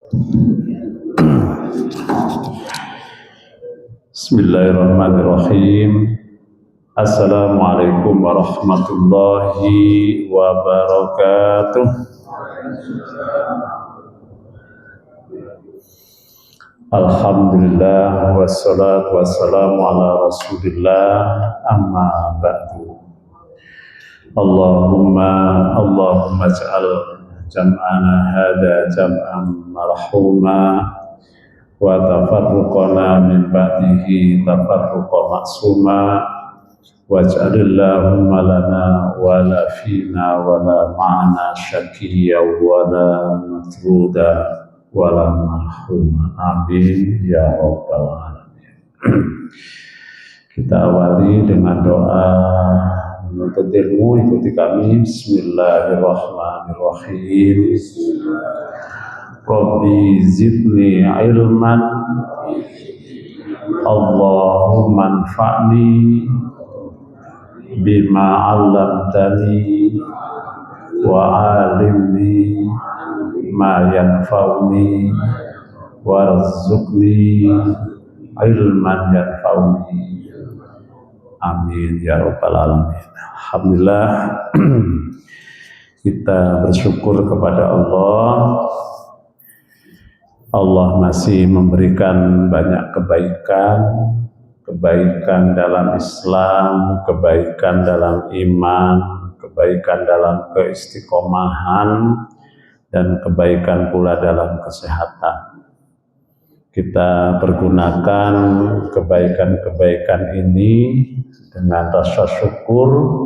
Bismillahirrahmanirrahim. Assalamualaikum warahmatullahi wabarakatuh. Alhamdulillah wassalatu wassalamu ala rasulillah amma ba'du. Allahumma ja'al jam'ana hadha jam'an marhuma wa tafarruqana min ba'dihi tafarruqa maksuma waj'alillahumma lana wa la fina wa la ma'ana syakiyya wa la matruda wa la marhuma. Amin ya rabbal alamin. Kita awali dengan doa menuntut ilmu. Ikuti kami. Bismillahirrahmanirrahim. Rabbi zidni ilman, Allahumma anfa'ni bima 'allamtani wa 'allimni ma yanfa'uni warzuqni ilman yanfa'uni. Amin ya rabbal alamin. Alhamdulillah, kita bersyukur kepada Allah. Allah masih memberikan banyak kebaikan dalam Islam, kebaikan dalam iman, kebaikan dalam keistiqomahan, dan kebaikan pula dalam kesehatan. Kita pergunakan kebaikan-kebaikan ini dengan rasa syukur.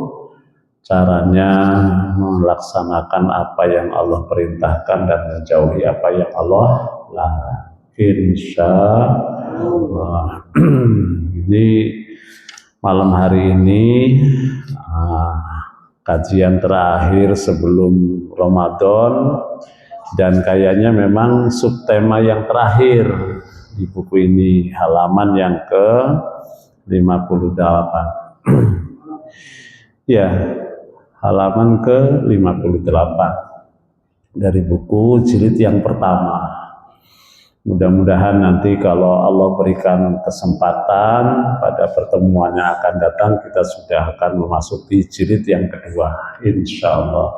Caranya melaksanakan apa yang Allah perintahkan dan menjauhi apa yang Allah larang. Insyaallah. Ini malam hari ini kajian terakhir sebelum Ramadan, dan kayaknya memang subtema yang terakhir di buku ini, halaman yang ke-58. Ya, halaman ke-58 dari buku jilid yang pertama. Mudah-mudahan nanti kalau Allah berikan kesempatan pada pertemuan yang akan datang, kita sudah akan memasuki jilid yang kedua, insya Allah.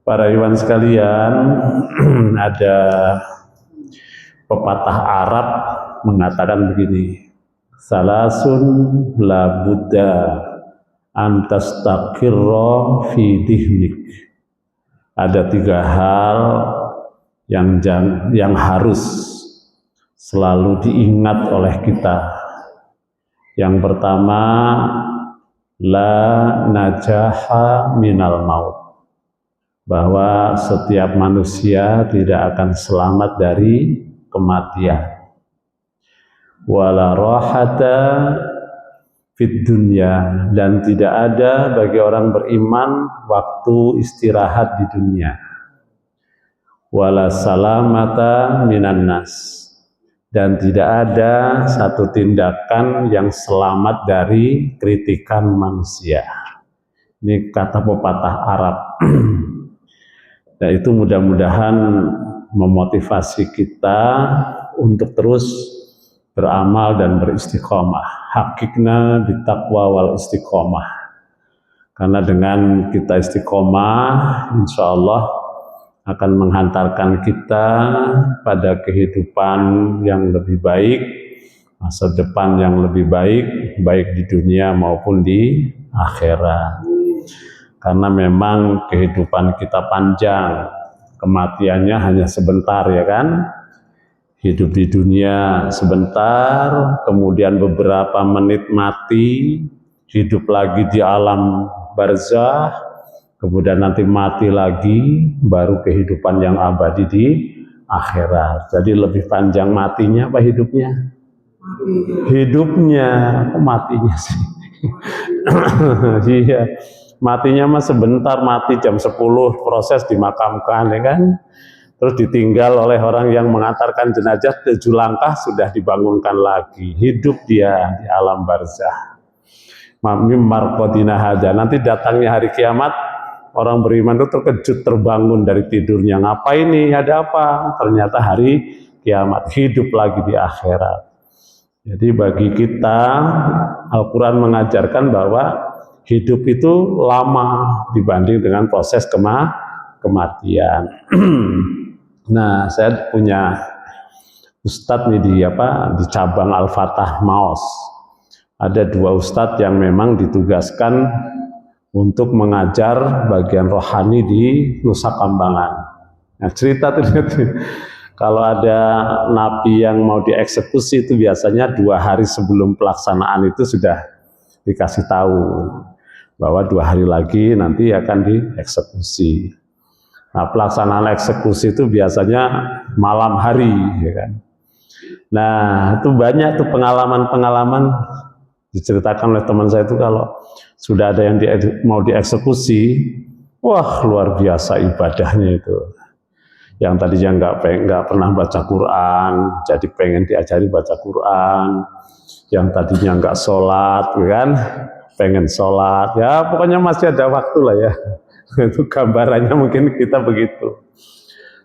Para ikhwan sekalian, ada pepatah Arab mengatakan begini: salasun la buddha antastaqirra fi dihnik. Ada 3 hal yang harus selalu diingat oleh kita. Yang pertama, la najaha minal maut, bahwa setiap manusia tidak akan selamat dari kematian. Wala rahata fit dunya, dan tidak ada bagi orang beriman waktu istirahat di dunia. Wala salamata minan nas, dan tidak ada satu tindakan yang selamat dari kritikan manusia. Ini kata pepatah Arab. Dan itu mudah-mudahan memotivasi kita untuk terus beramal dan beristiqomah. Hakikna bitaqwa wal istiqomah. Karena dengan kita istiqomah, insya Allah akan menghantarkan kita pada kehidupan yang lebih baik, masa depan yang lebih baik, baik di dunia maupun di akhirat. Karena memang kehidupan kita panjang, kematiannya hanya sebentar, ya kan? Hidup di dunia sebentar, kemudian beberapa menit mati, hidup lagi di alam barzah, kemudian nanti mati lagi, baru kehidupan yang abadi di akhirat. Jadi lebih panjang matinya apa hidupnya? Hidupnya, kok matinya sih? Iya, matinya mah sebentar, mati jam 10 proses dimakamkan, ya kan? Terus ditinggal oleh orang yang mengantarkan jenazah 7 langkah sudah dibangunkan lagi. Hidup dia di alam barzah. Mim marqadina hadza. Nanti datangnya hari kiamat, Orang beriman itu terkejut terbangun dari tidurnya. Ngapain nih? Ada apa? Ternyata hari kiamat, hidup lagi di akhirat. Jadi bagi kita Al-Quran mengajarkan bahwa hidup itu lama dibanding dengan proses kematian. Nah, saya punya ustadz nih di cabang Al-Fatah Maos. Ada 2 ustadz yang memang ditugaskan untuk mengajar bagian rohani di Nusa Kambangan. Nah, cerita tuh kalau ada napi yang mau dieksekusi itu biasanya 2 hari sebelum pelaksanaan itu sudah dikasih tahu bahwa 2 hari lagi nanti akan dieksekusi. Nah, pelaksanaan eksekusi itu biasanya malam hari, ya kan. Nah, itu banyak tuh pengalaman-pengalaman diceritakan oleh teman saya itu kalau sudah ada yang mau dieksekusi, wah luar biasa ibadahnya itu. Yang tadinya nggak pernah baca Quran, jadi pengen diajari baca Quran. Yang tadinya nggak sholat, kan, pengen sholat. Ya pokoknya masih ada waktu lah ya. Itu gambarannya mungkin kita begitu.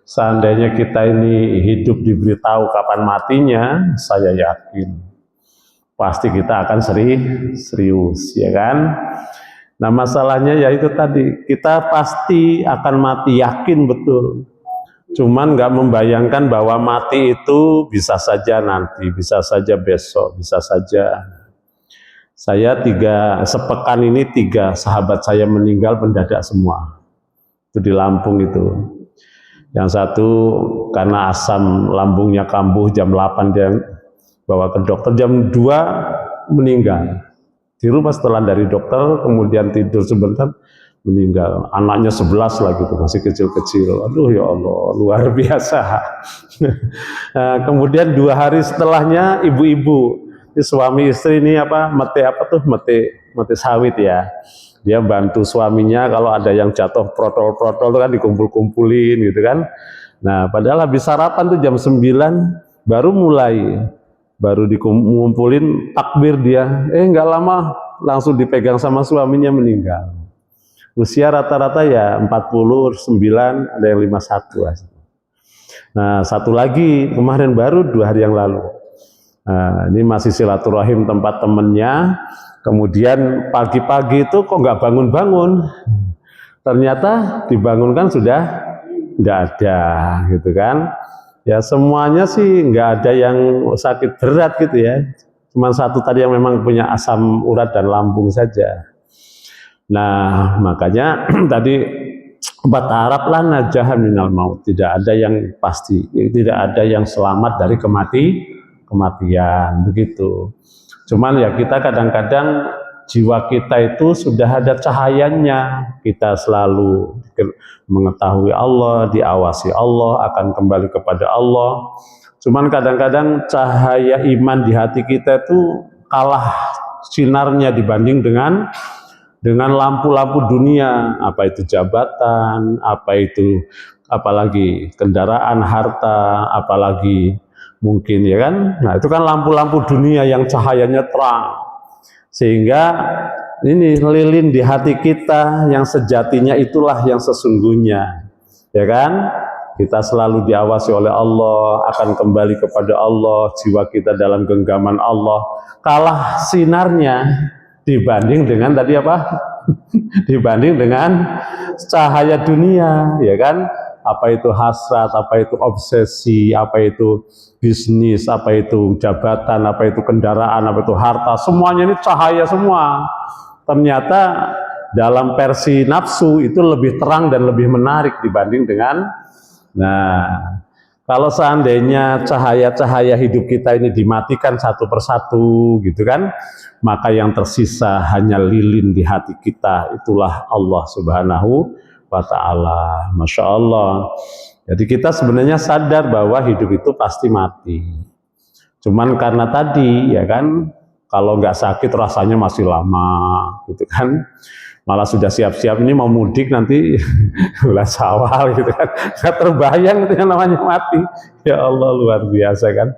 Seandainya kita ini hidup diberitahu kapan matinya, saya yakin pasti kita akan serius, ya kan? Nah, masalahnya yaitu tadi, kita pasti akan mati, yakin betul. Cuman nggak membayangkan bahwa mati itu bisa saja nanti, bisa saja besok, bisa saja. Saya sepekan ini 3 sahabat saya meninggal mendadak semua. Itu di Lampung itu. Yang satu karena asam lambungnya kambuh jam 8 dia bawa ke dokter, jam 2 meninggal. Di rumah setelah dari dokter, kemudian tidur sebentar, meninggal. Anaknya 11 lagi tuh, masih kecil-kecil. Aduh ya Allah, luar biasa. Nah, kemudian 2 hari setelahnya ibu-ibu, suami istri ini mete sawit ya. Dia bantu suaminya kalau ada yang jatuh protol-protol itu kan dikumpul-kumpulin gitu kan. Nah, padahal habis sarapan tuh jam 9 baru dikumpulin takbir dia. Nggak lama langsung dipegang sama suaminya meninggal. Usia rata-rata ya 49, ada yang 51 lah. Nah, satu lagi kemarin baru 2 hari yang lalu. Nah, ini masih silaturahim tempat temennya. Kemudian pagi-pagi itu kok nggak bangun-bangun. Ternyata dibangunkan sudah nggak ada, gitu kan. Ya semuanya sih nggak ada yang sakit berat gitu ya. Cuma satu tadi yang memang punya asam urat dan lambung saja. Nah, makanya tadi haraplah najahan minal maut. Tidak ada yang pasti, tidak ada yang selamat dari kematian, begitu. Cuman ya kita kadang-kadang jiwa kita itu sudah ada cahayanya. Kita selalu mengetahui Allah, diawasi Allah, akan kembali kepada Allah. Cuman kadang-kadang cahaya iman di hati kita itu kalah sinarnya dibanding dengan lampu-lampu dunia, apa itu jabatan, apalagi kendaraan, harta, apalagi mungkin ya kan. Nah, itu kan lampu-lampu dunia yang cahayanya terang. Sehingga ini lilin di hati kita yang sejatinya itulah yang sesungguhnya. Ya kan? Kita selalu diawasi oleh Allah, akan kembali kepada Allah, jiwa kita dalam genggaman Allah. Kalah sinarnya dibanding dengan tadi apa? Dibanding dengan cahaya dunia, ya kan? Apa itu hasrat, apa itu obsesi, apa itu bisnis, apa itu jabatan, apa itu kendaraan, apa itu harta, semuanya ini cahaya semua. Ternyata dalam versi nafsu itu lebih terang dan lebih menarik dibanding dengan, nah, kalau seandainya cahaya-cahaya hidup kita ini dimatikan satu persatu gitu kan, maka yang tersisa hanya lilin di hati kita, itulah Allah Subhanahu wa ta'ala. Masya Allah. Jadi kita sebenarnya sadar bahwa hidup itu pasti mati. Cuman karena tadi ya kan, kalau nggak sakit rasanya masih lama gitu kan. Malah sudah siap-siap ini mau mudik nanti bulan Syawal gitu kan. Nggak terbayang itu yang namanya mati. Ya Allah, luar biasa kan.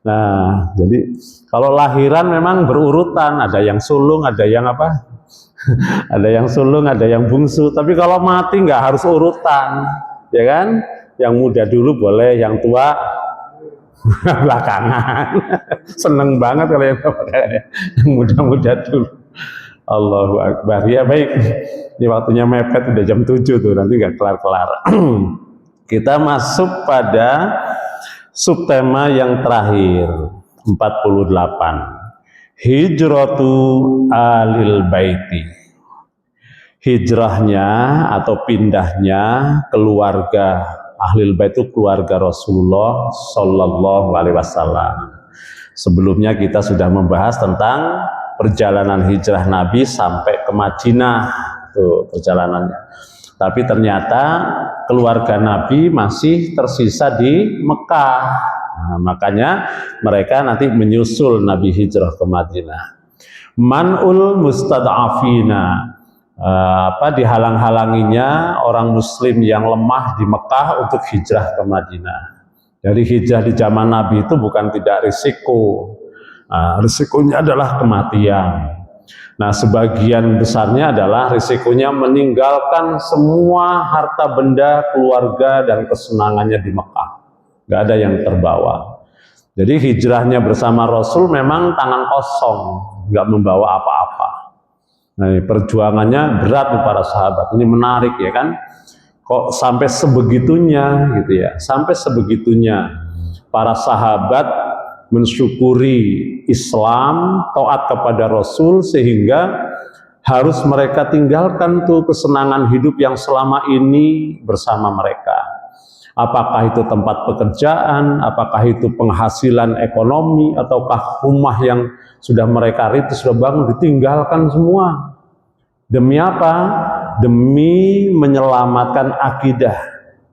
Nah, jadi kalau lahiran memang berurutan, ada yang sulung, ada yang apa? Ada yang sulung, ada yang bungsu. Tapi kalau mati nggak harus urutan, ya kan? Yang muda dulu boleh, yang tua belakangan. Seneng banget kalau yang muda-muda dulu. Allahu Akbar. Ya baik, ini waktunya mepet, udah jam 7 tuh, nanti nggak kelar-kelar. Kita masuk pada subtema yang terakhir, 48. Hijratu alil baiti. Hijrahnya atau pindahnya keluarga ahlil bait itu keluarga Rasulullah Shallallahu Alaihi Wasallam. Sebelumnya kita sudah membahas tentang perjalanan hijrah Nabi sampai ke Madinah, tuh perjalanannya. Tapi ternyata keluarga Nabi masih tersisa di Mekah. Nah, makanya mereka nanti menyusul Nabi hijrah ke Madinah. Man'ul mustad'afina, dihalang-halanginya orang muslim yang lemah di Mekah untuk hijrah ke Madinah. Jadi hijrah di zaman Nabi itu bukan tidak risiko. Risikonya adalah kematian. Nah, sebagian besarnya adalah risikonya meninggalkan semua harta benda, keluarga, dan kesenangannya di Mekah. Gak ada yang terbawa. Jadi hijrahnya bersama Rasul memang tangan kosong, gak membawa apa-apa. Nah, perjuangannya berat para sahabat. Ini menarik ya kan? Kok sampai sebegitunya gitu ya? Sampai sebegitunya para sahabat mensyukuri Islam, taat kepada Rasul, sehingga harus mereka tinggalkan tuh kesenangan hidup yang selama ini bersama mereka. Apakah itu tempat pekerjaan, apakah itu penghasilan ekonomi, ataukah rumah yang sudah mereka rintis, sudah bangun, ditinggalkan semua. Demi apa? Demi menyelamatkan akidah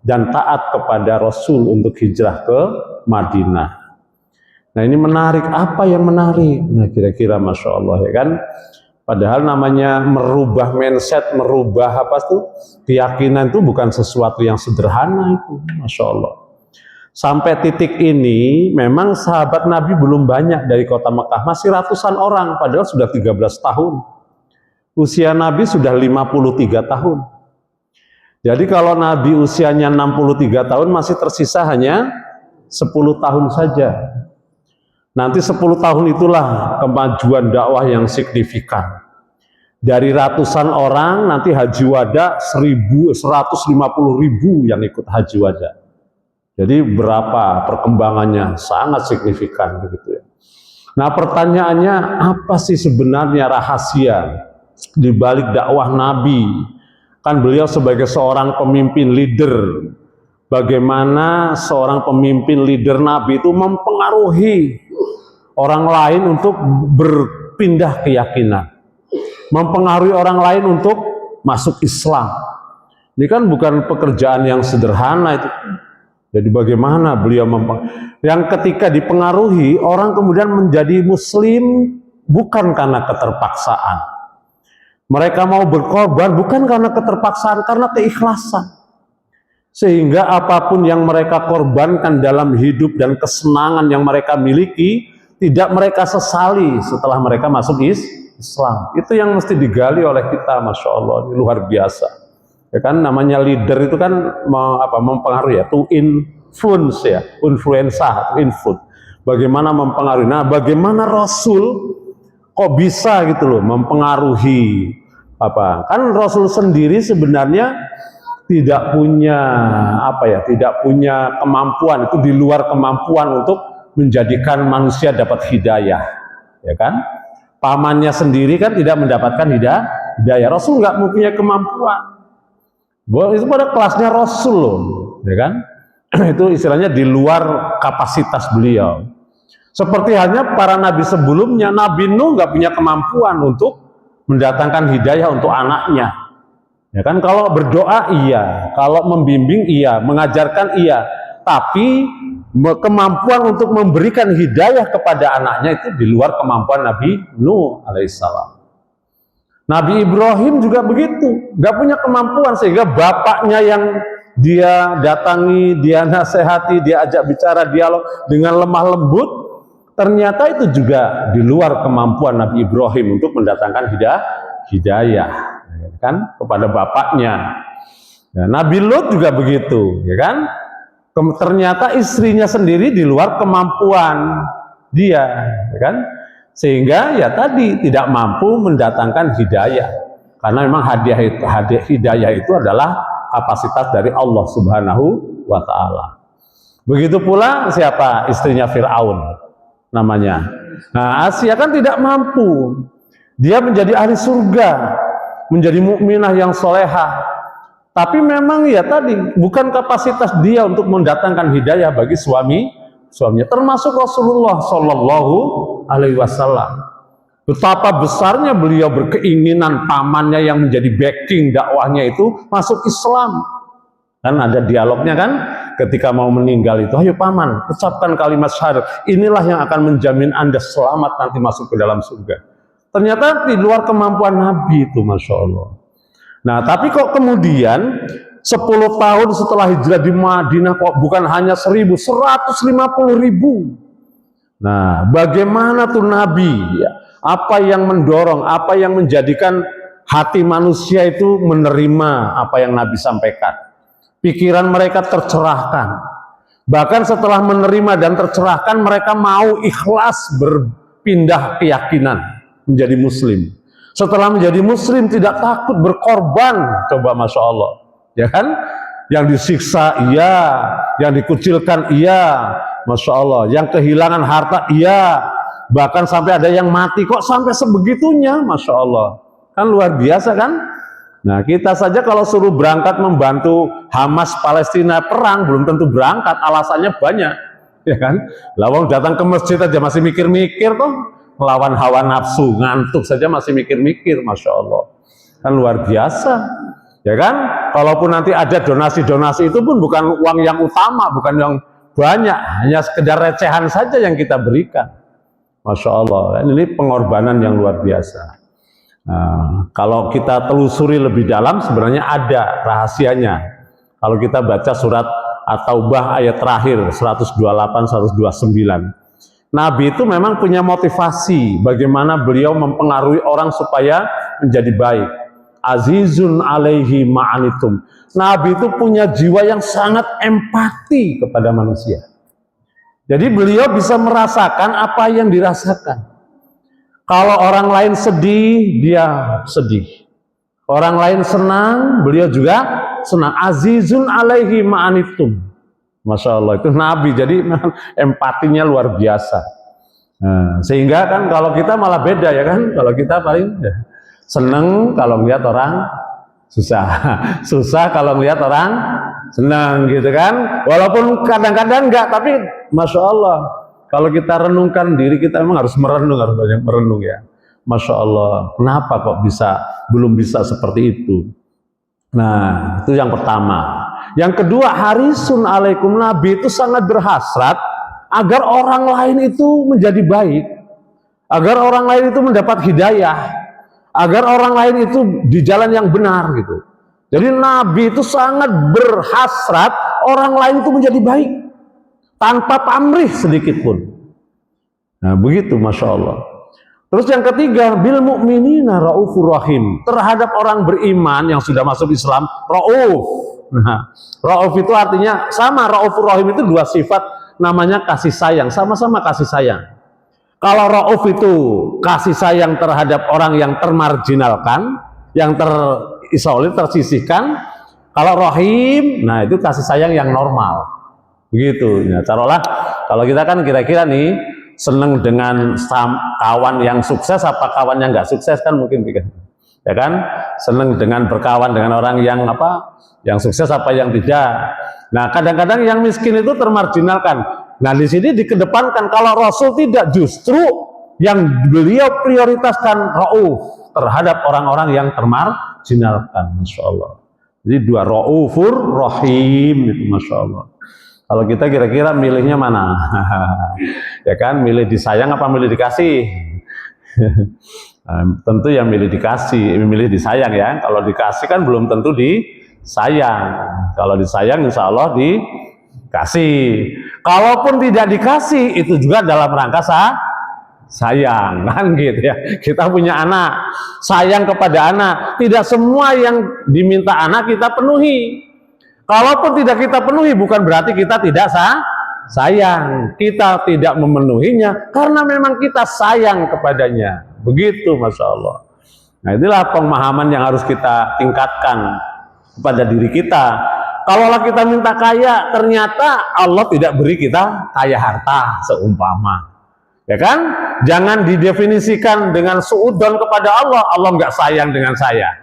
dan taat kepada Rasul untuk hijrah ke Madinah. Nah, ini menarik. Apa yang menarik? Nah, kira-kira Masya Allah ya kan? Padahal namanya merubah mindset, merubah keyakinan itu bukan sesuatu yang sederhana itu, Masya Allah. Sampai titik ini memang sahabat Nabi belum banyak dari kota Mekah, masih ratusan orang, padahal sudah 13 tahun. Usia Nabi sudah 53 tahun. Jadi kalau Nabi usianya 63 tahun, masih tersisa hanya 10 tahun saja. Nanti 10 tahun itulah kemajuan dakwah yang signifikan. Dari ratusan orang, nanti haji wada 150.000 yang ikut haji wada. Jadi berapa perkembangannya? Sangat signifikan begitu ya. Nah, pertanyaannya, apa sih sebenarnya rahasia di balik dakwah Nabi? Kan beliau sebagai seorang pemimpin leader. Bagaimana seorang pemimpin leader Nabi itu mempengaruhi orang lain untuk berpindah keyakinan, mempengaruhi orang lain untuk masuk Islam. Ini kan bukan pekerjaan yang sederhana itu. Jadi bagaimana beliau yang ketika dipengaruhi orang kemudian menjadi Muslim bukan karena keterpaksaan. Mereka mau berkorban bukan karena keterpaksaan, karena keikhlasan. Sehingga apapun yang mereka korbankan dalam hidup dan kesenangan yang mereka miliki, tidak mereka sesali setelah mereka masuk Islam. Itu yang mesti digali oleh kita, Masya Allah. Ini luar biasa. Ya kan, namanya leader itu kan mempengaruhi ya, to influence ya, influenza, influence. Bagaimana mempengaruhi? Nah, bagaimana Rasul kok bisa gitu loh mempengaruhi Kan Rasul sendiri sebenarnya tidak punya tidak punya kemampuan, itu di luar kemampuan untuk menjadikan manusia dapat hidayah, ya kan? Pamannya sendiri kan tidak mendapatkan hidayah. Rasul nggak mempunyai kemampuan. Itu pada kelasnya Rasul loh, ya kan? Itu istilahnya di luar kapasitas beliau. Seperti halnya para nabi sebelumnya, Nabi Nuh nggak punya kemampuan untuk mendatangkan hidayah untuk anaknya. Ya kan, kalau berdoa iya, kalau membimbing iya, mengajarkan iya, tapi kemampuan untuk memberikan hidayah kepada anaknya itu di luar kemampuan Nabi Nuh alaihissalam. Nabi Ibrahim juga begitu, nggak punya kemampuan, sehingga bapaknya yang dia datangi, dia nasihati, dia ajak bicara, dialog dengan lemah lembut, ternyata itu juga di luar kemampuan Nabi Ibrahim untuk mendatangkan hidayah, kan, kepada bapaknya. Ya, Nabi Lut juga begitu, ya kan? Ternyata istrinya sendiri di luar kemampuan dia, ya kan? Sehingga ya tadi tidak mampu mendatangkan hidayah, karena memang hadiah hidayah itu adalah kapasitas dari Allah Subhanahu wa Ta'ala. Begitu pula siapa istrinya Fir'aun namanya. Nah, Asia kan tidak mampu. Dia menjadi ahli surga, menjadi mukminah yang solehah. Tapi memang ya tadi bukan kapasitas dia untuk mendatangkan hidayah bagi suaminya, termasuk Rasulullah Shallallahu Alaihi Wasallam. Betapa besarnya beliau berkeinginan pamannya yang menjadi backing dakwahnya itu masuk Islam. Kan ada dialognya kan, ketika mau meninggal itu, ayo paman, ucapkan kalimat syahadat. Inilah yang akan menjamin Anda selamat nanti masuk ke dalam surga. Ternyata di luar kemampuan Nabi itu, Masya Allah. Nah, tapi kok kemudian 10 tahun setelah hijrah di Madinah kok bukan hanya 1.000, 150.000. Nah, bagaimana tuh Nabi? Ya, apa yang mendorong, apa yang menjadikan hati manusia itu menerima apa yang Nabi sampaikan? Pikiran mereka tercerahkan. Bahkan setelah menerima dan tercerahkan, mereka mau ikhlas berpindah keyakinan menjadi muslim. Setelah menjadi muslim tidak takut berkorban, coba Masya Allah, ya kan? Yang disiksa iya, yang dikucilkan iya, Masya Allah, yang kehilangan harta iya, bahkan sampai ada yang mati, kok sampai sebegitunya, Masya Allah, kan luar biasa kan? Nah, kita saja kalau suruh berangkat membantu Hamas Palestina perang belum tentu berangkat, alasannya banyak, ya kan? Lawang datang ke masjid aja masih mikir-mikir tuh. Melawan hawa nafsu, ngantuk saja masih mikir-mikir, Masya Allah, kan luar biasa, ya kan? Kalaupun nanti ada donasi-donasi itu pun bukan uang yang utama, bukan yang banyak, hanya sekedar recehan saja yang kita berikan, Masya Allah. Ini pengorbanan yang luar biasa. Nah, kalau kita telusuri lebih dalam, sebenarnya ada rahasianya. Kalau kita baca surat At-Taubah ayat terakhir 128-129. Nabi itu memang punya motivasi bagaimana beliau mempengaruhi orang supaya menjadi baik. Azizun alaihi ma'anitum. Nabi itu punya jiwa yang sangat empati kepada manusia. Jadi beliau bisa merasakan apa yang dirasakan. Kalau orang lain sedih, dia sedih. Orang lain senang, beliau juga senang. Azizun alaihi ma'anitum. Masya Allah, itu Nabi, jadi empatinya luar biasa. Nah, sehingga kan kalau kita malah beda ya kan, kalau kita paling seneng kalau melihat orang susah, susah kalau melihat orang senang gitu kan. Walaupun kadang-kadang enggak, tapi Masya Allah, kalau kita renungkan diri kita memang harus merenung, harus banyak merenung ya. Masya Allah, kenapa kok belum bisa seperti itu? Nah, itu yang pertama. Yang kedua, harisun alaikum, Nabi itu sangat berhasrat agar orang lain itu menjadi baik, agar orang lain itu mendapat hidayah, agar orang lain itu di jalan yang benar gitu. Jadi Nabi itu sangat berhasrat orang lain itu menjadi baik tanpa pamrih sedikit pun. Nah, begitu, Masya Allah. Terus yang ketiga, bil mu'minina raufur rahim, terhadap orang beriman yang sudah masuk Islam, rauf. Nah, rauf itu artinya sama, raufur rahim itu dua sifat, namanya kasih sayang, sama-sama kasih sayang. Kalau rauf itu kasih sayang terhadap orang yang termarginalkan, yang terisolir, tersisihkan. Kalau rahim, nah itu kasih sayang yang normal. Begitu. Ya, taruhlah kalau kita kan kira-kira nih seneng dengan kawan yang sukses apa kawan yang nggak sukses kan mungkin ya kan, seneng dengan berkawan dengan orang yang yang sukses apa yang tidak. Nah, kadang-kadang yang miskin itu termarginalkan. Nah, di sini dikedepankan kalau Rasul tidak, justru yang beliau prioritaskan rauf terhadap orang-orang yang termarginalkan, Masya Allah. Jadi dua, raufur rahim itu, Masya Allah. Kalau kita kira-kira milihnya mana? Ya kan, milih disayang apa milih dikasih? Tentu yang milih dikasih, milih disayang ya. Kalau dikasih kan belum tentu disayang. Kalau disayang insya Allah dikasih. Kalaupun tidak dikasih, itu juga dalam rangka sayang, kan gitu ya. Kita punya anak, sayang kepada anak. Tidak semua yang diminta anak kita penuhi. Kalaupun tidak kita penuhi, bukan berarti kita tidak sayang. Kita tidak memenuhinya karena memang kita sayang kepadanya. Begitu, Masya Allah. Nah, inilah pemahaman yang harus kita tingkatkan kepada diri kita. Kalaulah kita minta kaya, ternyata Allah tidak beri kita kaya harta seumpama, ya kan? Jangan didefinisikan dengan suudzon kepada Allah. Allah nggak sayang dengan saya.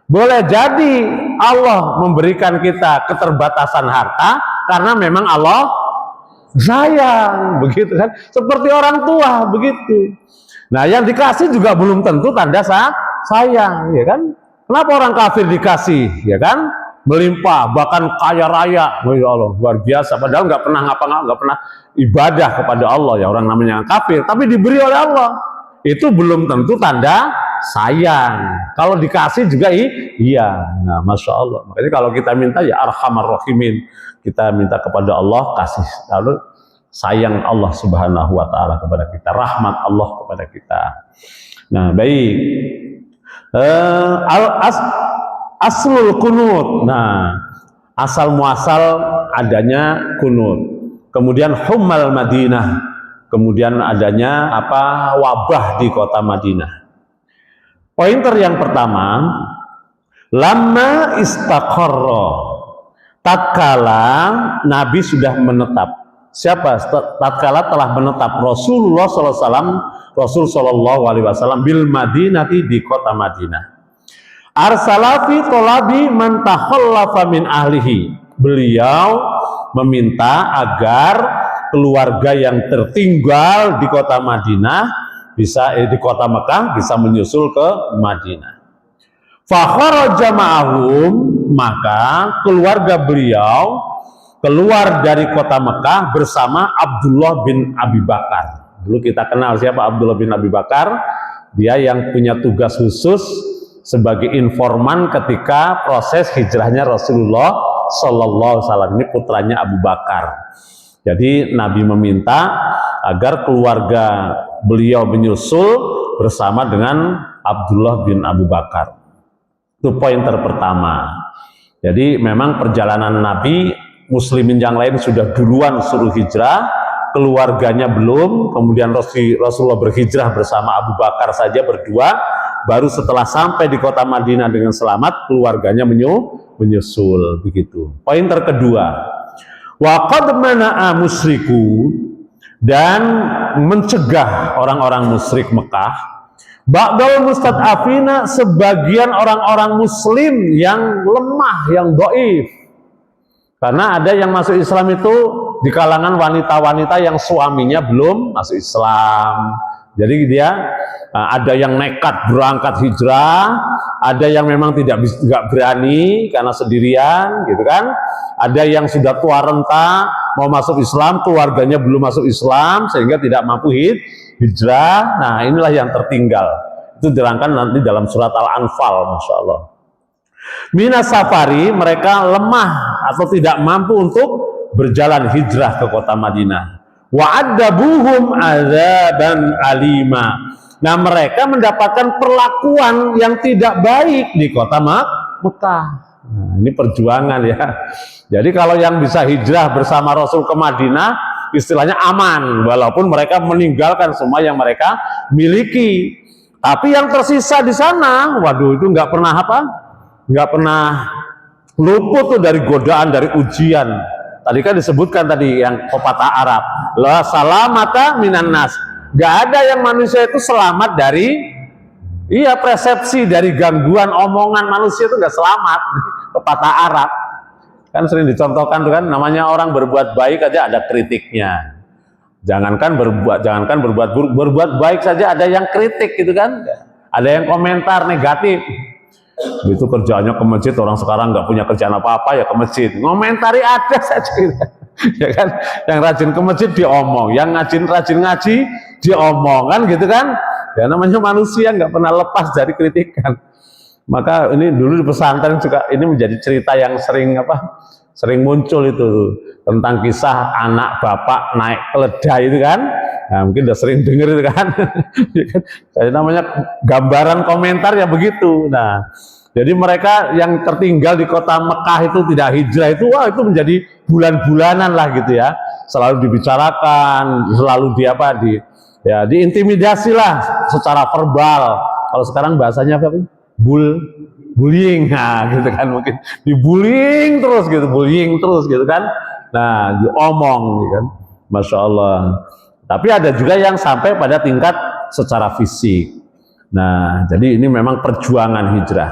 Boleh jadi Allah memberikan kita keterbatasan harta karena memang Allah sayang, begitu kan? Seperti orang tua, begitu. Nah, yang dikasih juga belum tentu tanda sayang, ya kan? Kenapa orang kafir dikasih, ya kan? Melimpah, bahkan kaya raya, ya Allah, luar biasa. Padahal nggak pernah nggak pernah ibadah kepada Allah, ya orang namanya kafir, tapi diberi oleh Allah. Itu belum tentu tanda sayang. Kalau dikasih juga iya. Nah, Masya Allah. Makanya kalau kita minta ya Arhamar Rahimin, kita minta kepada Allah kasih, lalu sayang Allah Subhanahu Wa Taala kepada kita, rahmat Allah kepada kita. Nah, baik. Aslul kunut. Nah, asal muasal adanya kunut. Kemudian hummal Madinah. Kemudian adanya wabah di kota Madinah. Pointer yang pertama, lamma istaqarra. Tatkala Nabi sudah menetap. Siapa? Tatkala telah menetap Rasulullah SAW, Rasul Shallallahu Alaihi Wasallam bil Madinati di kota Madinah. Arsalafi tolabi man takhallafa min ahlihi. Beliau meminta agar keluarga yang tertinggal di kota Madinah di kota Mekah bisa menyusul ke Madinah. Fa kharaja ma'ahum, maka keluarga beliau keluar dari kota Mekah bersama Abdullah bin Abi Bakar. Dulu kita kenal siapa Abdullah bin Abi Bakar? Dia yang punya tugas khusus sebagai informan ketika proses hijrahnya Rasulullah Sallallahu Alaihi Wasallam. Ini putranya Abu Bakar. Jadi Nabi meminta agar keluarga beliau menyusul bersama dengan Abdullah bin Abu Bakar. Itu pointer pertama. Jadi memang perjalanan Nabi, muslimin yang lain sudah duluan suruh hijrah, keluarganya belum. Kemudian Rasulullah berhijrah bersama Abu Bakar saja berdua. Baru setelah sampai di kota Madinah dengan selamat, keluarganya menyusul, begitu. Pointer kedua, wa qad mana'a musyriku, dan mencegah orang-orang musyrik Mekah, ba'dal mustad'afina, sebagian orang-orang muslim yang lemah, yang dhaif. Karena ada yang masuk Islam itu di kalangan wanita-wanita yang suaminya belum masuk Islam. Jadi dia ada yang nekat berangkat hijrah, ada yang memang nggak berani karena sendirian, gitu kan? Ada yang sudah tua renta mau masuk Islam, keluarganya belum masuk Islam sehingga tidak mampu hijrah. Nah, inilah yang tertinggal. Itu dirangkan nanti dalam surat Al-Anfal, Masya Allah. Minas safari, mereka lemah atau tidak mampu untuk berjalan hijrah ke kota Madinah. Wa'addabuhum azaban alima. Nah, mereka mendapatkan perlakuan yang tidak baik di kota Mekah. Nah, ini perjuangan ya. Jadi kalau yang bisa hijrah bersama Rasul ke Madinah, istilahnya aman, walaupun mereka meninggalkan semua yang mereka miliki. Tapi yang tersisa di sana, waduh, itu nggak pernah luput tuh dari godaan, dari ujian. Tadi kan disebutkan tadi yang pepatah Arab, la salamata minan nas. Gak ada yang manusia itu selamat dari persepsi, dari gangguan omongan manusia itu gak selamat. Pepatah Arab kan sering dicontohkan tuh kan, namanya orang berbuat baik aja ada kritiknya. Jangankan berbuat buruk, berbuat baik saja ada yang kritik gitu kan. Ada yang komentar negatif. Itu kerjanya ke masjid, orang sekarang nggak punya kerjaan apa-apa ya ke masjid, ngomentari ada saja, ya kan? Yang rajin ke masjid diomong, yang rajin ngaji diomong, kan gitu kan? Ya namanya manusia nggak pernah lepas dari kritikan. Maka ini dulu di pesantren juga ini menjadi cerita yang sering muncul itu tentang kisah anak bapak naik keledai itu kan, Nah, mungkin udah sering denger itu kan. Kayak namanya gambaran komentar ya begitu. Nah, jadi mereka yang tertinggal di kota Mekah itu tidak hijrah itu, wah itu menjadi bulan-bulanan lah gitu ya. Selalu dibicarakan, selalu diintimidasi lah secara verbal. Kalau sekarang bahasanya apa? Bullying, nah gitu kan, mungkin dibullying terus gitu kan. Nah, diomong gitu kan. Masya Allah. Tapi ada juga yang sampai pada tingkat secara fisik. Nah, jadi ini memang perjuangan hijrah.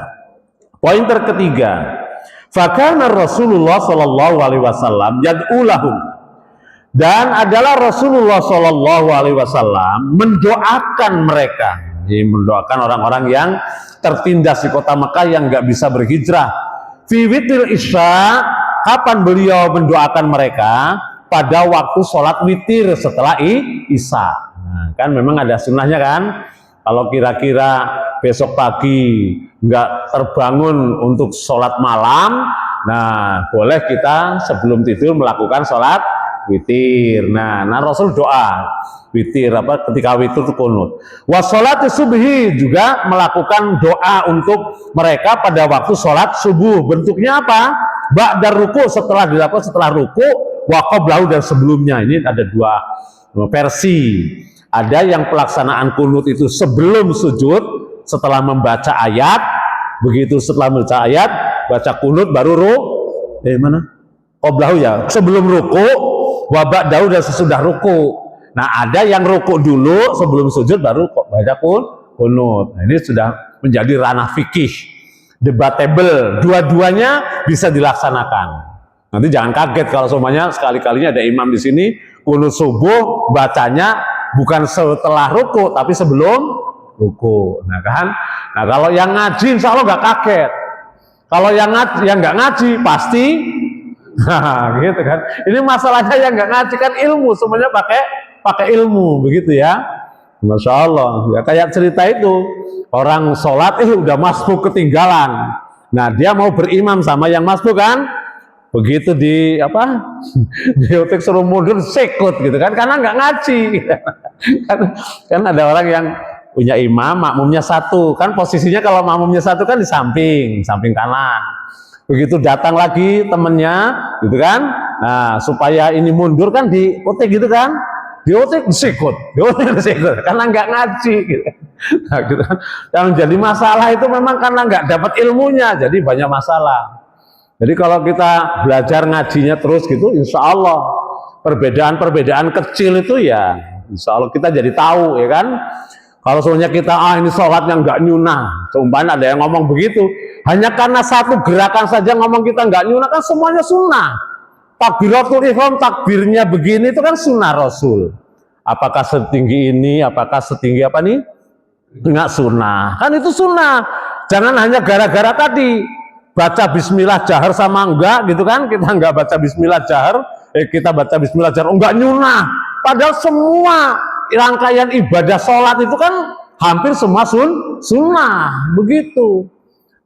Poin ketiga, fakana Rasulullah Shallallahu Alaihi Wasallam yad'ulahum, dan adalah Rasulullah Shallallahu Alaihi Wasallam mendoakan mereka, jadi mendoakan orang-orang yang tertindas di kota Mekah yang nggak bisa berhijrah. Fi witril isya, kapan beliau mendoakan mereka? Pada waktu sholat witir setelah isya. Nah, kan memang ada sunnahnya kan. Kalau kira-kira besok pagi nggak terbangun untuk sholat malam, nah boleh kita sebelum tidur melakukan sholat witir. Nah Rasul doa witir ketika witir itu kunut. Wa sholati subhi, juga melakukan doa untuk mereka pada waktu sholat subuh. Bentuknya apa? Ba'da ruku, setelah dilakukan setelah ruku, wa qablahu, dan sebelumnya. Ini ada dua versi. Ada yang pelaksanaan kunut itu sebelum sujud, setelah membaca ayat. Begitu setelah membaca ayat, baca kunut baru qablahu ya, sebelum ruku, wa ba'dahu, dan sesudah ruku. Nah, ada yang ruku dulu sebelum sujud baru baca kunut. Nah, ini sudah menjadi ranah fikih, debatable. Dua-duanya bisa dilaksanakan. Nanti jangan kaget kalau semuanya sekali-kalinya ada imam di sini kunut subuh bacanya bukan setelah ruku tapi sebelum ruku. Nah kan, nah kalau yang ngaji insya Allah nggak kaget. Kalau yang nggak ngaji pasti, gitu kan. Ini masalahnya yang nggak ngaji kan ilmu, semuanya pakai ilmu begitu ya. Masya Allah. Ya kayak cerita itu, orang sholat udah masbuk ketinggalan. Nah dia mau berimam sama yang masbuk kan. Begitu diotek suruh mundur sekut gitu kan, karena nggak ngaji. kan ada orang yang punya imam, makmumnya satu, kan posisinya kalau makmumnya satu kan di samping kanan. Begitu datang lagi temennya gitu kan, nah supaya ini mundur kan diotek gitu kan, diotek sekut, karena nggak ngaji gitu. Nah, gitu kan. Yang jadi masalah itu memang karena nggak dapat ilmunya, jadi banyak masalah. Jadi kalau kita belajar ngajinya terus gitu, insya Allah perbedaan-perbedaan kecil itu ya, insya Allah kita jadi tahu ya kan. Kalau soalnya kita ini sholat yang nggak nyunah, seumpamanya ada yang ngomong begitu, hanya karena satu gerakan saja ngomong kita nggak nyunah, kan semuanya sunnah. Takbiratul ihram, takbirnya begini itu kan sunnah Rasul. Apakah setinggi ini, apakah setinggi apa nih? Enggak sunnah, kan itu sunnah. Jangan hanya gara-gara tadi baca bismillah jahar sama enggak gitu kan, kita enggak baca bismillah jahar, kita baca bismillah jahar, enggak nyunah. Padahal semua rangkaian ibadah sholat itu kan hampir semua sunnah begitu.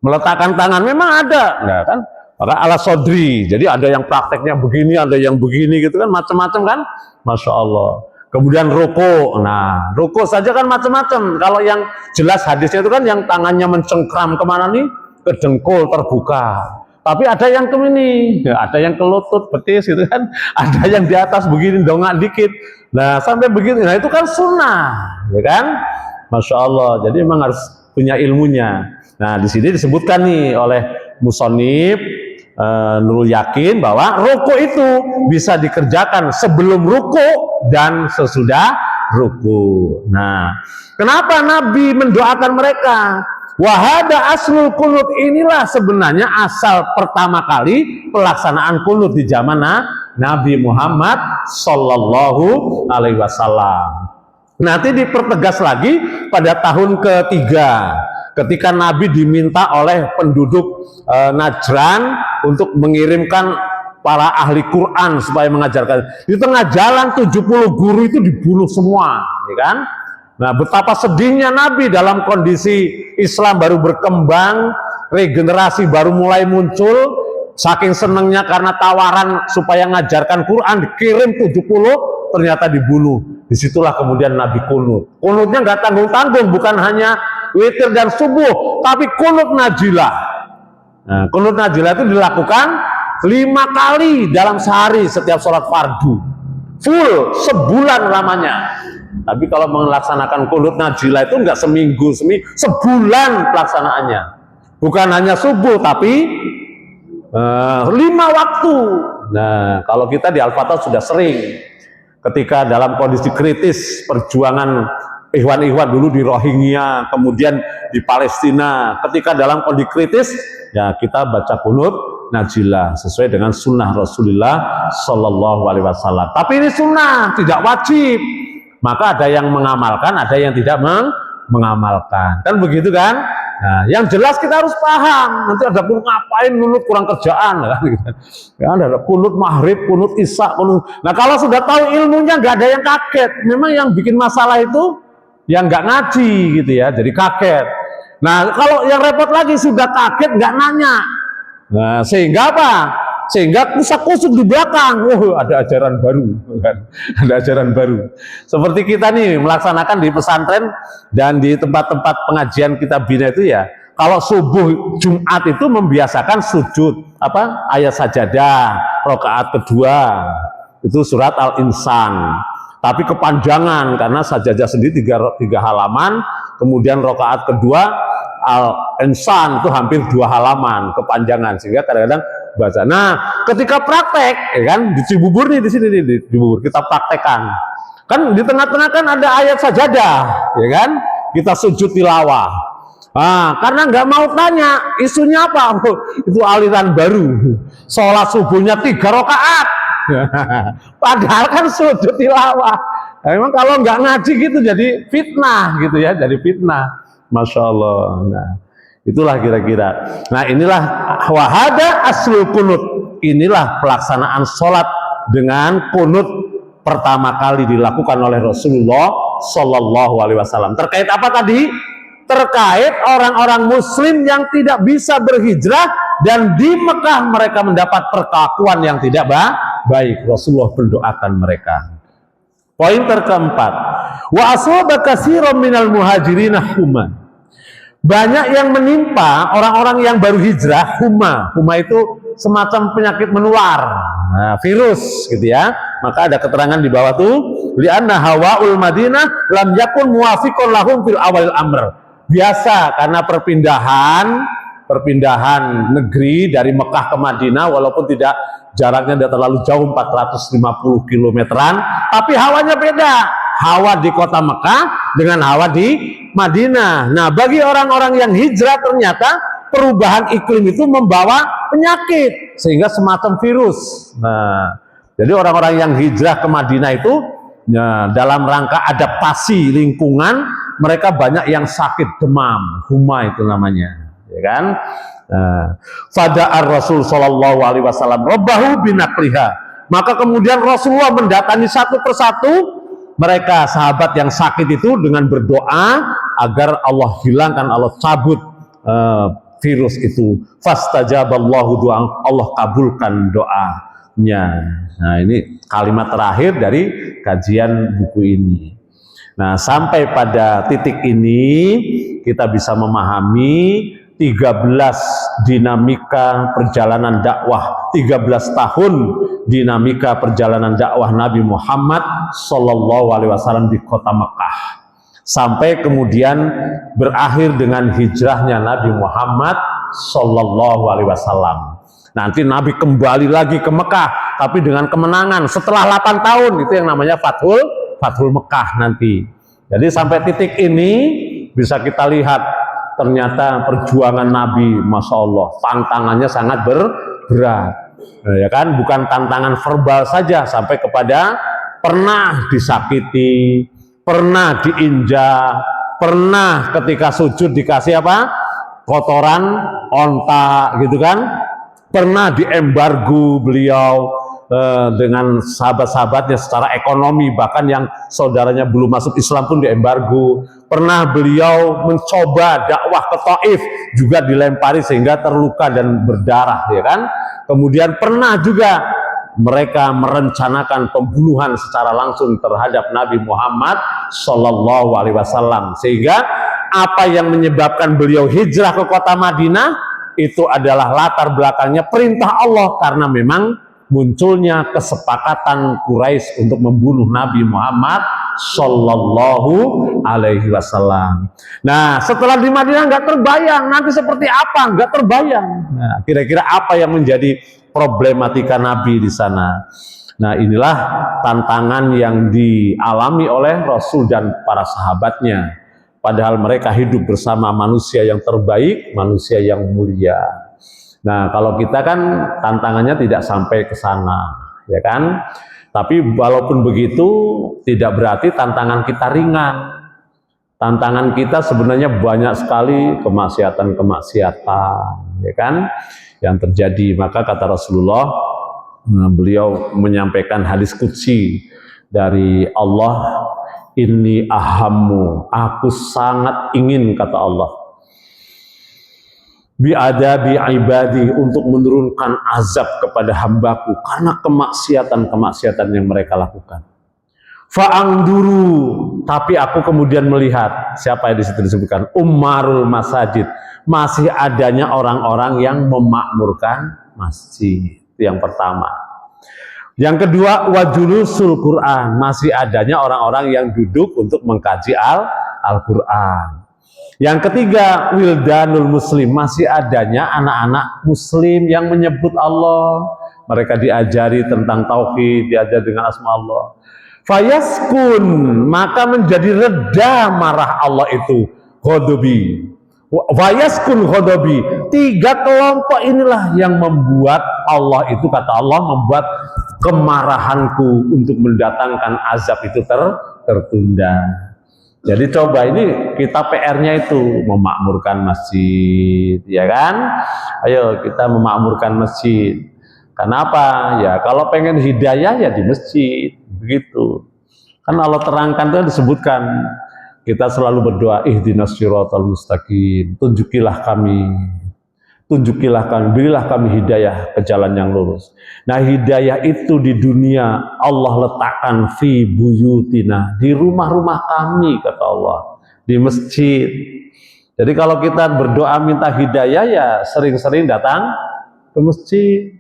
Meletakkan tangan memang ada, nah kan, maka ala sodri, jadi ada yang prakteknya begini, ada yang begini gitu kan, macam-macam kan, Masya Allah. Kemudian ruku, nah ruku saja kan macam-macam. Kalau yang jelas hadisnya itu kan yang tangannya mencengkram kemana nih? Ke dengkul terbuka. Tapi ada yang ke ini, ada yang ke lutut betis gitu kan, ada yang di atas begini dongak dikit. Nah sampai begitu, nah itu kan sunnah, ya kan? Masya Allah. Jadi memang harus punya ilmunya. Nah di sini disebutkan nih oleh musonib Nurul Yakin bahwa ruku itu bisa dikerjakan sebelum ruku dan sesudah ruku. Nah kenapa Nabi mendoakan mereka? Wahada aslul kunut, inilah sebenarnya asal pertama kali pelaksanaan kunut di zaman Nabi Muhammad Sallallahu Alaihi Wasallam. Nanti dipertegas lagi pada tahun ketiga, ketika Nabi diminta oleh penduduk Najran untuk mengirimkan para ahli Quran supaya mengajarkan. Di tengah jalan 70 guru itu dibunuh semua, ya kan? Nah, betapa sedihnya Nabi dalam kondisi Islam baru berkembang, regenerasi baru mulai muncul, saking senangnya karena tawaran supaya ngajarkan Quran, dikirim 70, ternyata dibunuh. Disitulah kemudian Nabi kunut. Kunutnya nggak tanggung-tanggung, bukan hanya witir dan subuh, tapi kunut najilah. Nah, kunut najilah itu dilakukan 5 kali dalam sehari setiap sholat fardu, full sebulan lamanya. Tapi kalau melaksanakan kunut najilah itu nggak seminggu, sebulan pelaksanaannya. Bukan hanya subuh, tapi 5 waktu. Nah, kalau kita di Al-Fatah sudah sering, ketika dalam kondisi kritis perjuangan ikhwan-ikhwan dulu di Rohingya, kemudian di Palestina, ketika dalam kondisi kritis, ya kita baca kunut najilah sesuai dengan sunnah Rasulullah Shallallahu Alaihi Wasallam. Tapi ini sunnah, tidak wajib. Maka ada yang mengamalkan, ada yang tidak mengamalkan. Kan begitu kan? Nah, yang jelas kita harus paham. Nanti ada kunut ngapain, kunut kurang kerjaan kan? Ya, ada kunut maghrib, kunut isya, kunut. Nah, kalau sudah tahu ilmunya, nggak ada yang kaget. Memang yang bikin masalah itu yang nggak ngaji gitu ya, jadi kaget. Nah, kalau yang repot lagi sudah kaget nggak nanya. Nah, sehingga apa? Sehingga kusak-kusuk di belakang, ada ajaran baru, kan? Ada ajaran baru. Seperti kita nih melaksanakan di pesantren dan di tempat-tempat pengajian kita bina itu ya, kalau subuh Jumat itu membiasakan sujud ayat sajadah, rakaat kedua itu surat Al-Insan. Tapi kepanjangan karena sajadah sendiri 3 halaman, kemudian rakaat kedua Al-Insan itu hampir 2 halaman kepanjangan, sehingga kadang-kadang baca. Nah, ketika praktek, ya kan, di Cibubur nih, di sini nih, di Cibubur kita praktekkan. Kan di tengah-tengah kan ada ayat sajadah, ya kan? Kita sujud tilawah. Nah, karena nggak mau tanya isunya apa, itu aliran baru. Sholat subuhnya 3 rakaat. Padahal kan sujud tilawah. Nah, memang kalau nggak ngaji gitu jadi fitnah gitu ya, jadi fitnah. Masya Allah. Nah, itulah kira-kira. Nah, inilah wahada aslul kunut. Inilah pelaksanaan sholat dengan kunut pertama kali dilakukan oleh Rasulullah Shallallahu Alaihi Wasallam. Terkait apa tadi? Terkait orang-orang Muslim yang tidak bisa berhijrah dan di Mekah mereka mendapat perlakuan yang tidak baik. Rasulullah mendoakan mereka. Poin keempat, wa asaba katsiran minal muhajirin huma. Banyak yang menimpa orang-orang yang baru hijrah huma. Huma itu semacam penyakit menular, virus gitu ya. Maka ada keterangan di bawah tuh, li'anna hawaul Madinah lam yakun muwafiqun lahum fil awal amr. Biasa karena perpindahan negeri dari Mekah ke Madinah, walaupun tidak jaraknya tidak terlalu jauh 450 kilometeran, tapi hawanya beda. Hawa di kota Mekah dengan hawa di Madinah. Nah, bagi orang-orang yang hijrah ternyata perubahan iklim itu membawa penyakit sehingga semacam virus. Nah, jadi orang-orang yang hijrah ke Madinah itu ya, dalam rangka adaptasi lingkungan, mereka banyak yang sakit demam, huma itu namanya, ya kan? Fada'ar Rasul Shallallahu Alaihi Wasallam rabbahu binakliha. Maka kemudian Rasulullah mendatangi satu persatu mereka sahabat yang sakit itu dengan berdoa agar Allah hilangkan, Allah cabut virus itu. Fastajaballahu doa, Allah kabulkan doanya. Nah, ini kalimat terakhir dari kajian buku ini. Nah, sampai pada titik ini kita bisa memahami 13 dinamika perjalanan dakwah, 13 tahun dinamika perjalanan dakwah Nabi Muhammad Sallallahu Alaihi Wasallam di kota Mekah, sampai kemudian berakhir dengan hijrahnya Nabi Muhammad Sallallahu Alaihi Wasallam. Nanti Nabi kembali lagi ke Mekah, tapi dengan kemenangan setelah 8 tahun, itu yang namanya Fathul Mekah nanti. Jadi sampai titik ini bisa kita lihat ternyata perjuangan Nabi, Masya Allah, tantangannya sangat berat, ya kan? Bukan tantangan verbal saja, sampai kepada pernah disakiti, pernah diinjak, pernah ketika sujud dikasih apa? Kotoran onta, gitu kan? Pernah diembargo beliau dengan sahabat-sahabatnya secara ekonomi, bahkan yang saudaranya belum masuk Islam pun diembargo. Pernah beliau mencoba dakwah ke Taif, juga dilempari sehingga terluka dan berdarah, ya kan? Kemudian pernah juga mereka merencanakan pembunuhan secara langsung terhadap Nabi Muhammad Shallallahu Alaihi Wasallam, sehingga apa yang menyebabkan beliau hijrah ke kota Madinah itu adalah latar belakangnya perintah Allah, karena memang munculnya kesepakatan Quraisy untuk membunuh Nabi Muhammad Shallallahu Alaihi Wasallam. Nah, setelah di Madinah nggak terbayang nanti seperti apa, nggak terbayang. Nah, kira-kira apa yang menjadi problematika Nabi di sana? Nah, inilah tantangan yang dialami oleh Rasul dan para sahabatnya. Padahal mereka hidup bersama manusia yang terbaik, manusia yang mulia. Nah, kalau kita kan tantangannya tidak sampai ke sana, ya kan? Tapi walaupun begitu, tidak berarti tantangan kita ringan. Tantangan kita sebenarnya banyak sekali kemaksiatan-kemaksiatan, ya kan? Yang terjadi. Maka kata Rasulullah, beliau menyampaikan hadis qudsi dari Allah, inni ahammu, aku sangat ingin, kata Allah, bi'adabi ibadi, untuk menurunkan azab kepada hambaku karena kemaksiatan-kemaksiatan yang mereka lakukan. Fa'angduru, tapi aku kemudian melihat, siapa yang disitu disebutkan? Ummarul masajid, masih adanya orang-orang yang memakmurkan masjid. Itu yang pertama. Yang kedua, wajulusul Quran, masih adanya orang-orang yang duduk untuk mengkaji Al-Quran. Yang ketiga, wildanul muslim, masih adanya anak-anak muslim yang menyebut Allah. Mereka diajari tentang tauhid, diajar dengan asma Allah. Fayaskun, maka menjadi reda marah Allah itu, ghadabi. Fayaskun ghadabi. Tiga kelompok inilah yang membuat Allah itu, kata Allah, membuat kemarahanku untuk mendatangkan azab itu tertunda. Jadi coba ini kita PR-nya itu memakmurkan masjid, ya kan? Ayo kita memakmurkan masjid. Kenapa? Ya kalau pengen hidayah ya di masjid, begitu. Kan Allah terangkan itu disebutkan, kita selalu berdoa, ihdinas siratal mustaqim, tunjukilah kami, berilah kami hidayah ke jalan yang lurus. Nah, hidayah itu di dunia Allah letakkan fi buyutina, di rumah-rumah kami, kata Allah, di masjid. Jadi kalau kita berdoa minta hidayah ya sering-sering datang ke masjid.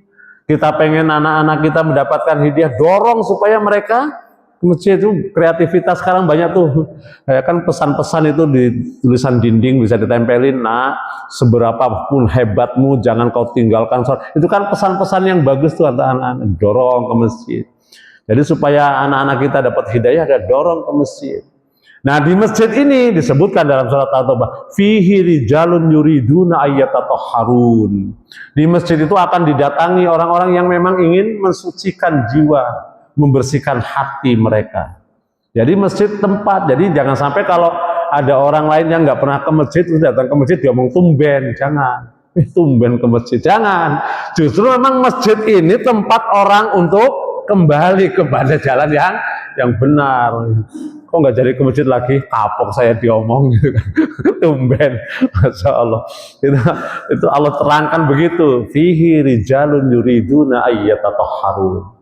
Kita pengen anak-anak kita mendapatkan hidayah, dorong supaya mereka ke masjid. Itu kreativitas sekarang banyak tuh, kayak kan pesan-pesan itu di tulisan dinding bisa ditempelin, nah seberapa pun hebatmu jangan kau tinggalkan sholat. Itu kan pesan-pesan yang bagus tuh, anak-anak dorong ke masjid. Jadi supaya anak-anak kita dapat hidayah, ada dorong ke masjid. Nah, di masjid ini disebutkan dalam surat At-Taubah, fihi rijalun yuriduna ayyatatahharun. Di masjid itu akan didatangi orang-orang yang memang ingin mensucikan jiwa, membersihkan hati mereka. Jadi masjid tempat, jadi jangan sampai kalau ada orang lain yang nggak pernah ke masjid, terus datang ke masjid dia ngomong tumben, jangan. Tumben ke masjid, jangan. Justru memang masjid ini tempat orang untuk kembali kepada jalan yang benar. Kok nggak jadi ke masjid lagi? Kapok saya diomong gitu kan. Tumben, masya Allah. Itu Allah terangkan begitu. Fihi rijalun yuriduna ayyatatahharun.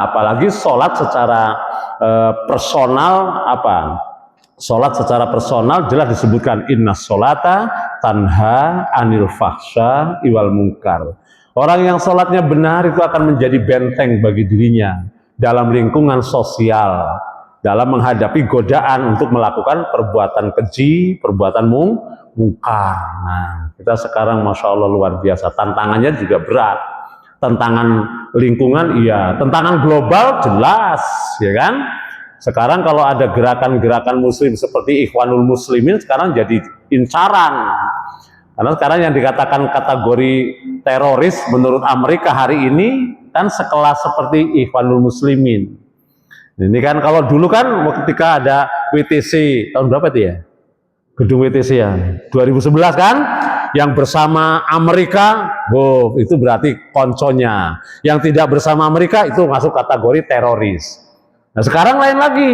Apalagi sholat secara personal, sholat secara personal jelas disebutkan, inna sholata tanha anil fahsya iwal munkar. Orang yang sholatnya benar itu akan menjadi benteng bagi dirinya dalam lingkungan sosial, dalam menghadapi godaan untuk melakukan perbuatan keji, perbuatan mungkar. Nah, kita sekarang masya Allah luar biasa, tantangannya juga berat. Tantangan lingkungan iya, tantangan global jelas, ya kan? Sekarang kalau ada gerakan-gerakan muslim seperti Ikhwanul Muslimin sekarang jadi incaran. Karena sekarang yang dikatakan kategori teroris menurut Amerika hari ini kan sekelas seperti Ikhwanul Muslimin. Ini kan kalau dulu kan ketika ada WTC tahun berapa itu ya? Gedung WTC ya, 2011 kan? Yang bersama Amerika, itu berarti konconya. Yang tidak bersama Amerika itu masuk kategori teroris. Nah sekarang lain lagi,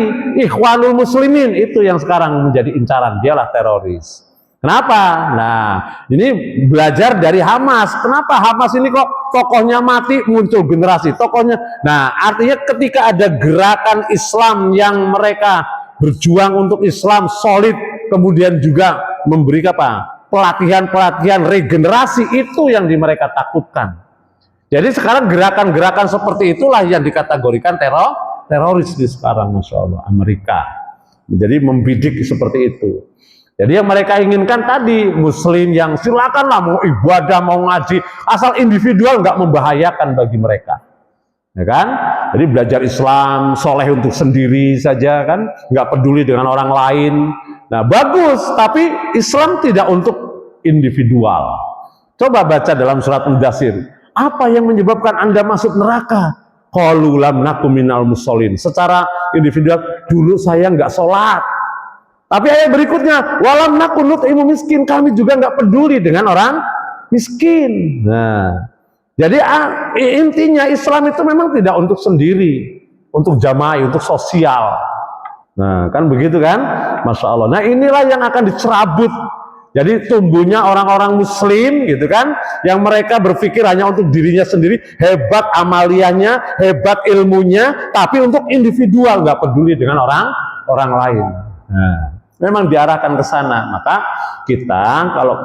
Ikhwanul Muslimin itu yang sekarang menjadi incaran, dialah teroris. Kenapa? Nah, ini belajar dari Hamas. Kenapa Hamas ini kok tokohnya mati muncul generasi tokohnya? Nah, artinya ketika ada gerakan Islam yang mereka berjuang untuk Islam solid, kemudian juga memberi apa? Pelatihan-pelatihan regenerasi, itu yang mereka takutkan. Jadi sekarang gerakan-gerakan seperti itulah yang dikategorikan teroris di sekarang, Masya Allah, Amerika. Jadi membidik seperti itu. Jadi yang mereka inginkan tadi, muslim yang silakanlah mau ibadah, mau ngaji, asal individual nggak membahayakan bagi mereka, ya kan? Jadi belajar Islam, soleh untuk sendiri saja kan, nggak peduli dengan orang lain. Nah bagus, tapi Islam tidak untuk individual. Coba baca dalam surat Mudatsir, apa yang menyebabkan Anda masuk neraka? Qalu lam nakum minal musholin. Secara individual, dulu saya nggak sholat. Tapi ayat berikutnya, walam nakun nut'imu miskin, kami juga nggak peduli dengan orang miskin. Nah, jadi intinya Islam itu memang tidak untuk sendiri, untuk jamaah, untuk sosial. Nah, kan begitu kan, Masya Allah. Nah, inilah yang akan dicerabut. Jadi tumbuhnya orang-orang Muslim, gitu kan, yang mereka berpikir hanya untuk dirinya sendiri, hebat amaliyahnya, hebat ilmunya, tapi untuk individual, nggak peduli dengan orang lain. Nah, memang diarahkan ke sana. Maka kita kalau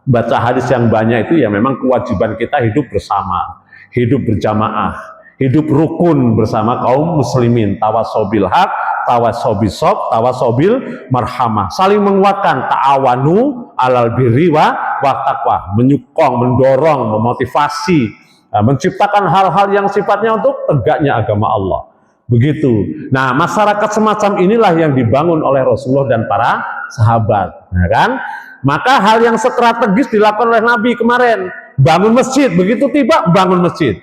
baca hadis yang banyak itu ya memang kewajiban kita hidup bersama, hidup berjamaah, hidup rukun bersama kaum muslimin, tawasobil haq, tawasobil sob, tawasobil marhamah, saling menguatkan, ta'awanu alal birri wa taqwa, menyokong, mendorong, memotivasi, menciptakan hal-hal yang sifatnya untuk tegaknya agama Allah. Begitu. Nah, masyarakat semacam inilah yang dibangun oleh Rasulullah dan para sahabat, ya kan? Maka hal yang strategis dilakukan oleh Nabi kemarin, bangun masjid. Begitu tiba, bangun masjid.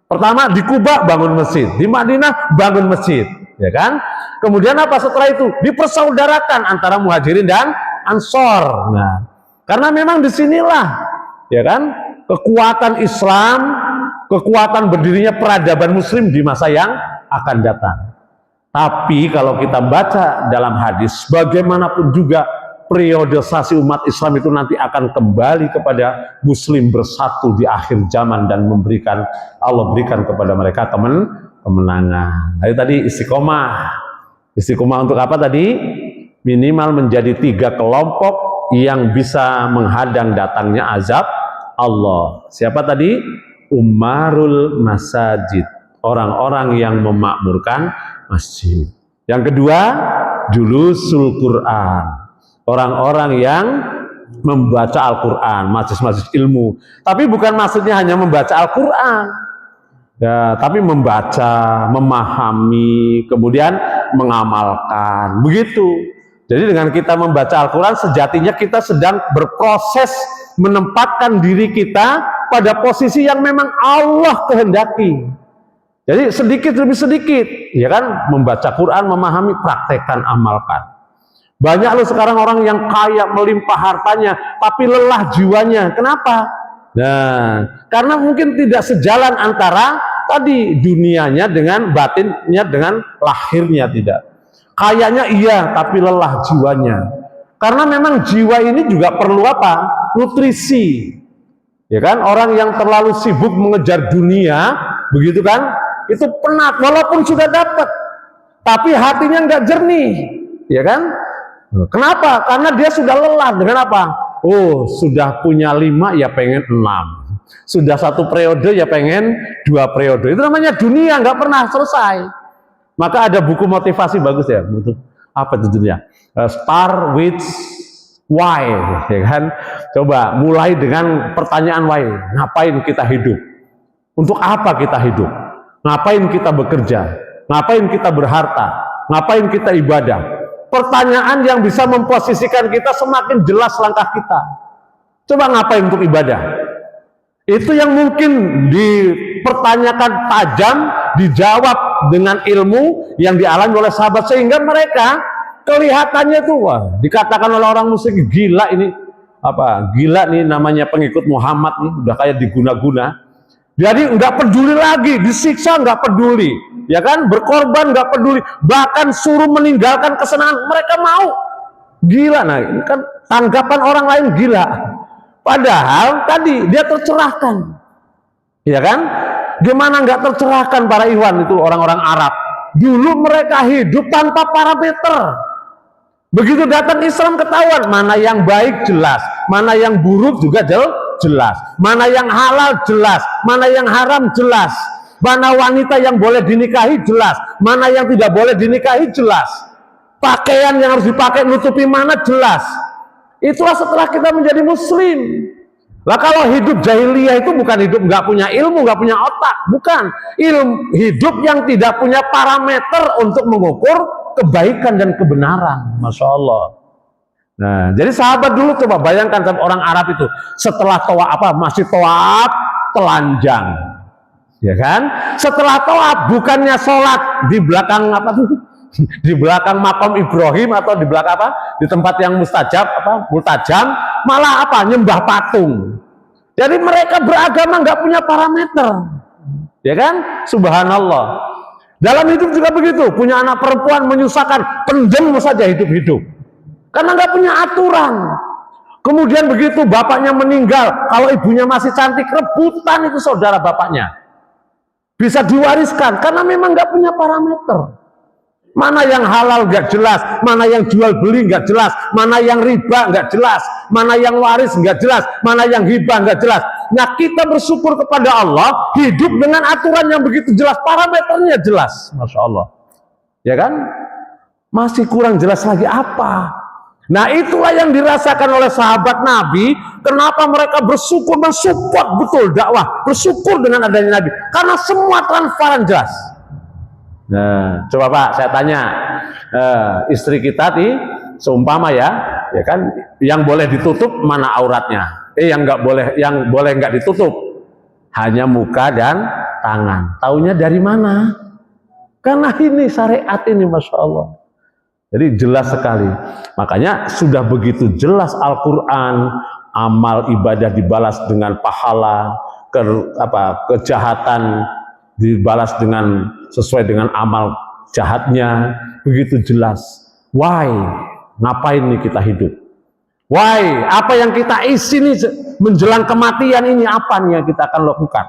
Pertama di Kuba bangun masjid, di Madinah bangun masjid, ya kan? Kemudian apa setelah itu? Dipersaudarakan antara Muhajirin dan Ansor. Nah, karena memang disinilah, ya kan, kekuatan Islam, kekuatan berdirinya peradaban Muslim di masa yang akan datang. Tapi kalau kita baca dalam hadis, bagaimanapun juga periodisasi umat Islam itu nanti akan kembali kepada Muslim bersatu di akhir zaman dan memberikan, Allah berikan kepada mereka kemenangan. Nah, tadi istiqomah. Istiqomah untuk apa tadi? Minimal menjadi 3 kelompok yang bisa menghadang datangnya azab Allah. Siapa tadi? Umarul masajid, orang-orang yang memakmurkan masjid. Yang kedua, julusul Quran, orang-orang yang membaca Al-Quran, majelis-majelis ilmu. Tapi bukan maksudnya hanya membaca Al-Quran, ya, tapi membaca, memahami, kemudian mengamalkan. Begitu. Jadi dengan kita membaca Al-Quran, sejatinya kita sedang berproses menempatkan diri kita pada posisi yang memang Allah kehendaki. Jadi sedikit demi sedikit, ya kan, membaca Quran, memahami, praktekkan, amalkan. Banyak loh sekarang orang yang kaya, melimpah hartanya, tapi lelah jiwanya. Kenapa? Nah, karena mungkin tidak sejalan antara tadi dunianya dengan batinnya, dengan lahirnya tidak. Kayaknya iya, tapi lelah jiwanya. Karena memang jiwa ini juga perlu apa? Nutrisi. Ya kan, orang yang terlalu sibuk mengejar dunia, begitu kan, itu penat, walaupun sudah dapat, tapi hatinya nggak jernih, ya kan? Kenapa? Karena dia sudah lelah dengan apa? Oh, sudah punya 5 ya pengen 6, sudah 1 periode ya pengen 2 periode. Itu namanya dunia, nggak pernah selesai. Maka ada buku motivasi bagus ya, untuk apa judulnya? Start with why, ya kan? Coba mulai dengan pertanyaan why. Ngapain kita hidup? Untuk apa kita hidup? Ngapain kita bekerja? Ngapain kita berharta? Ngapain kita ibadah? Pertanyaan yang bisa memposisikan kita semakin jelas langkah kita. Coba ngapain untuk ibadah? Itu yang mungkin dipertanyakan tajam, dijawab dengan ilmu yang dialami oleh sahabat, sehingga mereka kelihatannya tuh, wah, dikatakan oleh orang musyrik, gila ini, apa? Gila nih namanya pengikut Muhammad nih, udah kayak diguna-guna. Jadi nggak peduli lagi, disiksa nggak peduli, ya kan, berkorban nggak peduli, bahkan suruh meninggalkan kesenangan mereka mau. Gila, nah ini kan tanggapan orang lain gila. Padahal tadi dia tercerahkan, ya kan? Gimana nggak tercerahkan para ikhwan itu orang-orang Arab? Dulu mereka hidup tanpa parameter. Begitu datang Islam ketahuan mana yang baik jelas, mana yang buruk juga jelas, mana yang halal jelas, mana yang haram jelas, mana wanita yang boleh dinikahi jelas, mana yang tidak boleh dinikahi jelas, pakaian yang harus dipakai nutupi mana jelas. Itulah setelah kita menjadi muslim. Lah kalau hidup jahiliyah itu bukan hidup nggak punya ilmu, nggak punya otak, bukan. Ilmu hidup yang tidak punya parameter untuk mengukur kebaikan dan kebenaran. Masya Allah. Nah, jadi sahabat dulu coba bayangkan orang Arab itu setelah masih tawaf telanjang, ya kan? Setelah tawaf bukannya sholat di belakang di belakang makam Ibrahim atau di belakang di tempat yang multajam, malah nyembah patung. Jadi mereka beragama nggak punya parameter, ya kan? Subhanallah. Dalam hidup juga begitu, punya anak perempuan menyusahkan, pendem saja hidup karena nggak punya aturan. Kemudian begitu bapaknya meninggal, kalau ibunya masih cantik, rebutan itu saudara bapaknya, bisa diwariskan karena memang nggak punya parameter. Mana yang halal nggak jelas, mana yang jual beli nggak jelas, mana yang riba nggak jelas, mana yang waris nggak jelas, mana yang hibah nggak jelas. Nah, kita bersyukur kepada Allah hidup dengan aturan yang begitu jelas, parameternya jelas, masya Allah, ya kan? Masih kurang jelas lagi apa? Nah, itulah yang dirasakan oleh sahabat Nabi. Kenapa mereka bersyukur, mensupport betul dakwah, bersyukur dengan adanya Nabi, karena semua transparan jelas. Nah, coba Pak, saya tanya, istri kita seumpama ya kan, yang boleh ditutup mana auratnya? Yang boleh nggak ditutup hanya muka dan tangan. Taunya dari mana? Karena ini syariat ini, masya Allah. Jadi jelas sekali. Makanya sudah begitu jelas Al-Quran, amal ibadah dibalas dengan pahala, kejahatan dibalas dengan sesuai dengan amal jahatnya, begitu jelas. Why? Ngapain nih kita hidup? Why? Apa yang kita isi nih menjelang kematian ini, apa nih yang kita akan lakukan?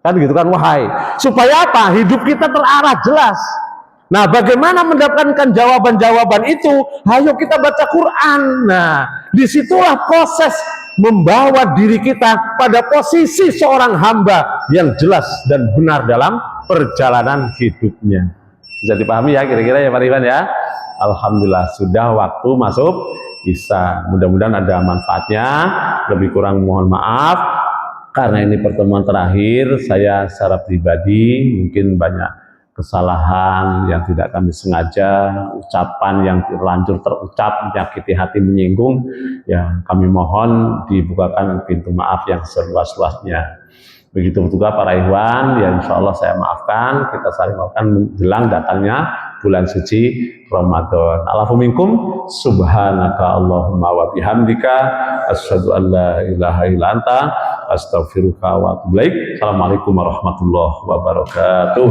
Kan gitu kan, why? Supaya apa? Hidup kita terarah jelas. Nah, bagaimana mendapatkan jawaban-jawaban itu? Ayo kita baca Quran. Nah, disitulah proses membawa diri kita pada posisi seorang hamba yang jelas dan benar dalam perjalanan hidupnya. Bisa dipahami ya kira-kira ya Pak Iwan ya? Alhamdulillah sudah waktu masuk Isya. Mudah-mudahan ada manfaatnya. Lebih kurang mohon maaf. Karena ini pertemuan terakhir, saya secara pribadi mungkin banyak kesalahan yang tidak kami sengaja, ucapan yang terlanjur terucap, menyakiti hati, menyinggung, ya kami mohon dibukakan pintu maaf yang seluas-luasnya. Begitu juga para ikhwan, ya insya Allah saya maafkan, kita saling maafkan menjelang datangnya bulan suci Ramadan. Allahu minkum, subhanaka Allahumma wa bihamdika, asyhadu an la ilaha illa anta, astaghfiruka wa atubu ilaik. Assalamualaikum warahmatullahi wabarakatuh.